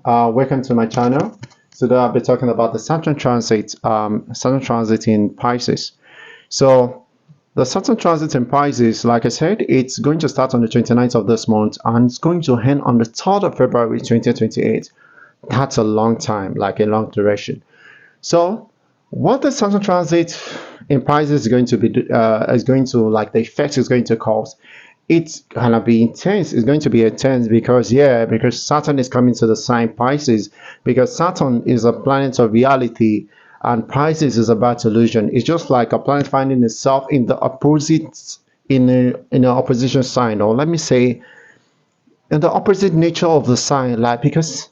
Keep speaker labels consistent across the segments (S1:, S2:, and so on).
S1: Welcome to my channel. Today I'll be talking about the Saturn transit in Pisces. So the Saturn transit in Pisces, like I said, it's going to start on the 29th of this month and it's going to end on the 3rd of February 2028. That's a long time, like a long duration. So what the Saturn transit in Pisces is going to be the effect is going to cause, it's gonna be intense. It's going to be intense because Saturn is coming to the sign Pisces, because Saturn is a planet of reality and Pisces is about illusion. It's just like a planet finding itself in the opposite, in an opposition sign, or let me say in the opposite nature of the sign, like, because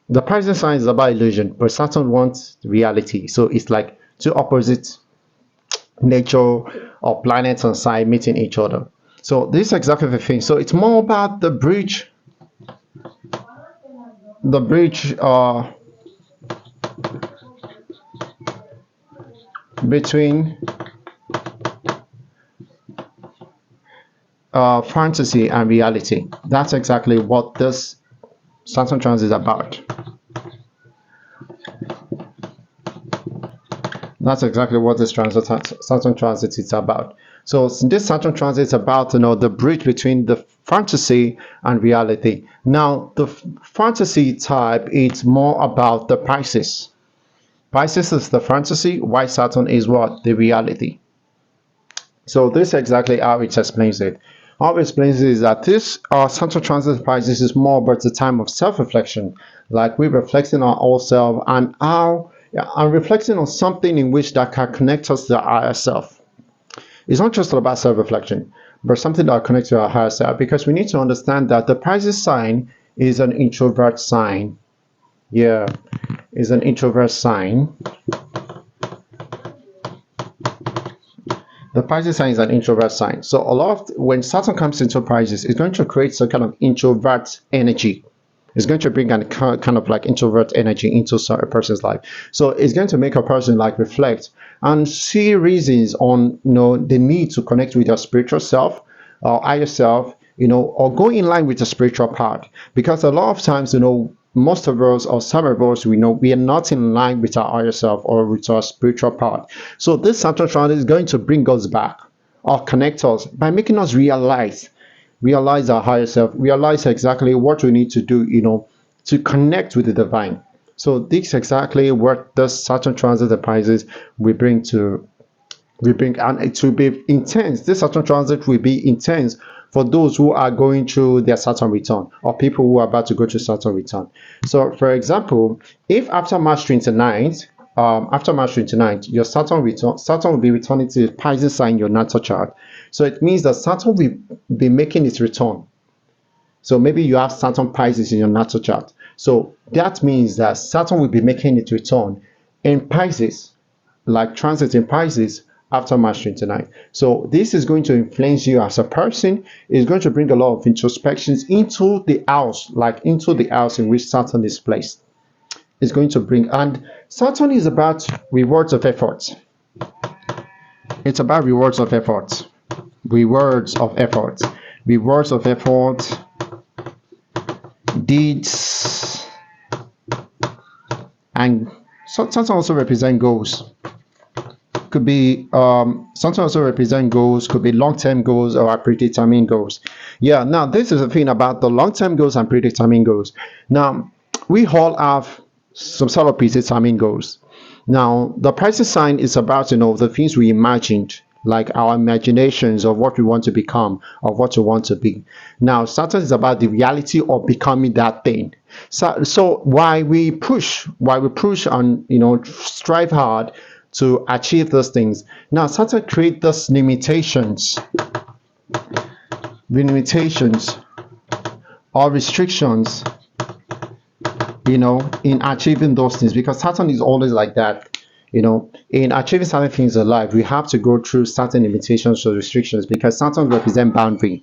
S1: the Pisces sign is about illusion but Saturn wants reality. So it's like two opposite nature or planets and sign meeting each other. So this is exactly the thing. So it's more about the bridge between fantasy and reality. That's exactly what this Saturn transit is about. That's exactly what this Saturn transit is about. So this Saturn transit is about, the bridge between the fantasy and reality. Now, the fantasy type, it's more about the Pisces. Pisces is the fantasy, while Saturn is what? The reality. So this is exactly how it explains it. How it explains it is that this Saturn transit Pisces is more about the time of self-reflection, like we're reflecting on ourselves and how, and reflecting on something in which that can connect us to our higher self. It's not just about self-reflection, but something that connects to our higher self, because we need to understand that the Pisces sign is an introvert sign. Yeah, is an introvert sign. The Pisces sign is an introvert sign. So a lot of, when Saturn comes into Pisces, it's going to create some kind of introvert energy. It's going to bring a kind of like introvert energy into a person's life. So it's going to make a person like reflect and see reasons on, the need to connect with your spiritual self or higher self, or go in line with the spiritual part. Because a lot of times, most of us or some of us, we are not in line with our higher self or with our spiritual part. So this Saturn transit is going to bring us back or connect us by making us realize our higher self, realize exactly what we need to do, to connect with the divine. So this is exactly what the Saturn transit of Pisces we bring, and it will be intense. This Saturn transit will be intense for those who are going through their Saturn return, or people who are about to go to Saturn return. So for example, if after March 29th, your Saturn will be returning to the Pisces sign, your natal chart. So it means that Saturn will be making its return. So maybe you have Saturn Pisces in your natal chart. So that means that Saturn will be making its return in Pisces, like transit in Pisces, after March 29th. So this is going to influence you as a person. It's going to bring a lot of introspections into the house, in which Saturn is placed. It's going to bring, and Saturn is about rewards of effort. It's about rewards of effort. Rewards of effort. Rewards of effort. Deeds. And Saturn also represent goals. Could be sometimes also represent goals, could be long-term goals or predetermined goals. Yeah, now this is the thing about the long-term goals and predetermined goals. Now we all have some sort of predetermined goals. Now the Pisces sign is about, the things we imagined, like our imaginations of what we want to become, of what we want to be. Now Saturn is about the reality of becoming that thing. So why we push and strive hard to achieve those things. Now Saturn create those limitations or restrictions, in achieving those things, because Saturn is always like that. In achieving certain things in life, we have to go through certain limitations or restrictions, because Saturn represents boundary.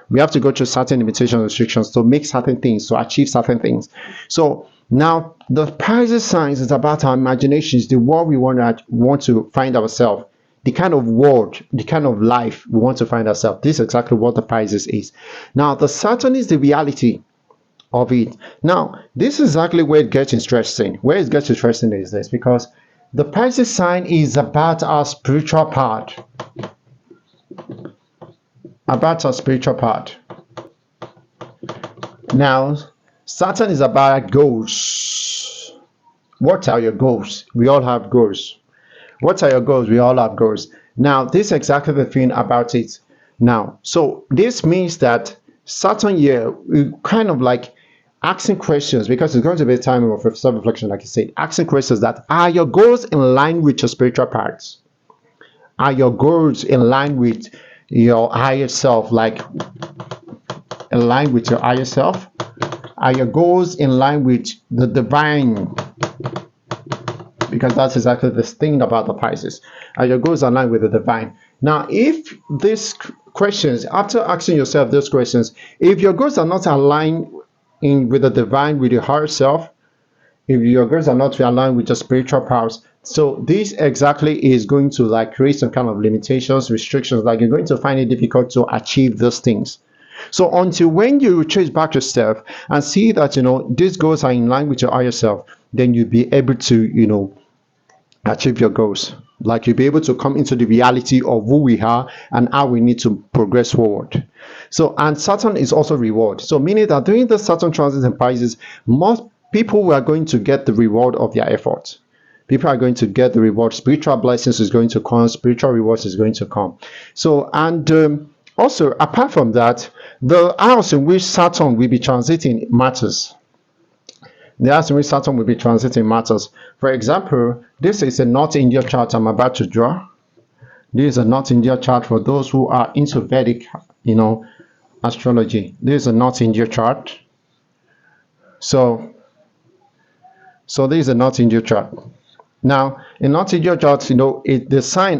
S1: We have to go through certain limitations and restrictions to make certain things, to achieve certain things. So now the Pisces signs is about our imaginations, the world we want to find ourselves, the kind of world, the kind of life we want to find ourselves. This is exactly what the Pisces is. Now the Saturn is the reality of it. Now, this is exactly where it gets interesting. Where it gets interesting is this, because the Pisces sign is about our spiritual part. About our spiritual part. Now, Saturn is about goals. What are your goals? We all have goals. What are your goals? We all have goals. Now, this is exactly the thing about it. Now, so this means that Saturn here, we kind of like asking questions, because it's going to be a time of self-reflection, like I said, asking questions that are your goals in line with your spiritual parts? Are your goals in line with your higher self, like in line with your higher self? Are your goals in line with the divine? Because that's exactly the thing about the Pisces. Are your goals aligned with the divine? Now, if these questions, after asking yourself those questions, if your goals are not aligned with the divine, with your higher self, if your goals are not aligned with your spiritual powers, so this exactly is going to like create some kind of limitations, restrictions, like you're going to find it difficult to achieve those things. So until when you trace back yourself and see that these goals are in line with your higher self, then you'll be able to achieve your goals. Like you'll be able to come into the reality of who we are and how we need to progress forward. So, and Saturn is also reward. So meaning that during the Saturn transits and Pisces, most people are going to get the reward of their effort. People are going to get the reward. Spiritual blessings is going to come. Spiritual rewards is going to come. So, and also apart from that, the house in which Saturn will be transiting matters. The house in which Saturn will be transiting matters. For example, this is a North India chart I'm about to draw. This is a North India chart for those who are into Vedic, astrology. This is a North India chart. So this is a North India chart. Now, in North India chart, the sign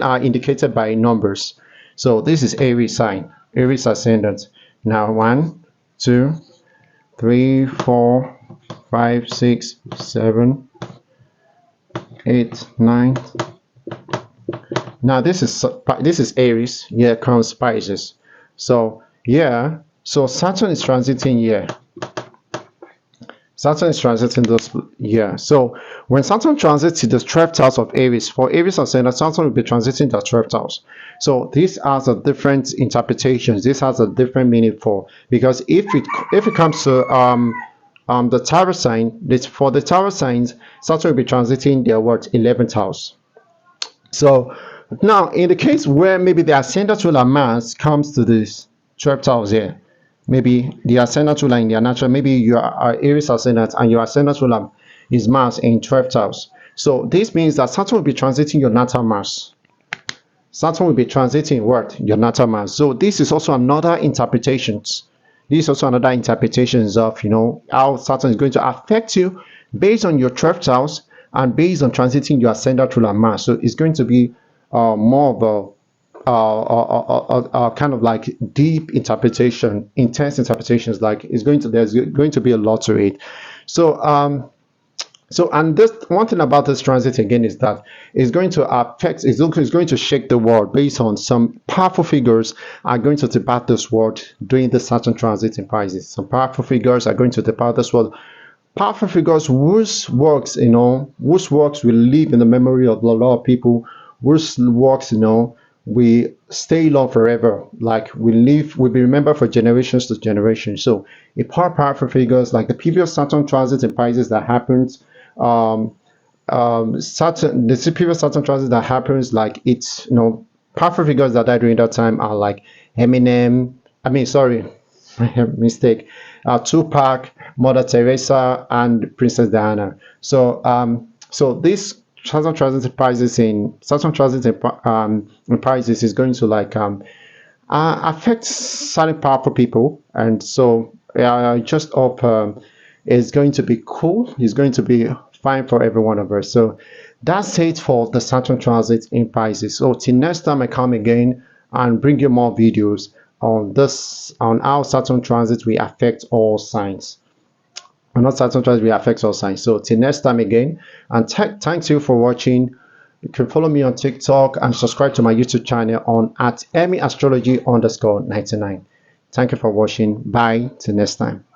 S1: are indicated by numbers. So this is Aries sign, Aries ascendant. Now 1, 2, 3, 4, 5, 6, 7, 8, 9. Now this is Aries. Here comes Pisces. So yeah, so Saturn is transiting here. Saturn is transiting this year. So when Saturn transits to the 12th house of Aries, for Aries ascendant, Saturn will be transiting the 12th house. So this has a different interpretations. This has a different meaning because if it comes to the Tower sign, for the Tower signs, Saturn will be transiting their 11th house. So now in the case where maybe the ascendant ruler Mars comes to this 12th house here, maybe the ascendant ruler in their natural, maybe you are Aries ascendant and your ascendant ruler is Mars in 12th house. So this means that Saturn will be transiting your natal Mars. Saturn will be transiting what? Your natal Mars. So this is also another interpretations. This is also another interpretations of how Saturn is going to affect you based on your 12th house and based on transiting your ascendant ruler Mars. So it's going to be more of a kind of like deep interpretation, intense interpretations. Like there's going to be a lot to it. So and this one thing about this transit again is that it's going to affect, it's going to shake the world based on some powerful figures are going to depart this world during the Saturn transit in Pisces. Some powerful figures are going to depart this world. Powerful figures whose works will live in the memory of a lot of people, whose works we stay long forever, like we be remembered for generations to generations. So a powerful figures like the previous Saturn transit in Pisces that happens, the previous Saturn transit that happens, like it's powerful figures that died during that time are like Eminem, mistake, Tupac, Mother Teresa, and Princess Diana. So this Saturn transit in Pisces in Pisces is going to like affect certain powerful people, and so I just hope it's going to be cool. It's going to be fine for every one of us. So that's it for the Saturn transit in Pisces. So till next time I come again and bring you more videos on how Saturn transit will affect all signs. And not Saturn transit will affect all signs. So till next time again, and thanks you for watching. You can follow me on TikTok and subscribe to my YouTube channel on @EmiAstrology_99. Thank you for watching. Bye till next time.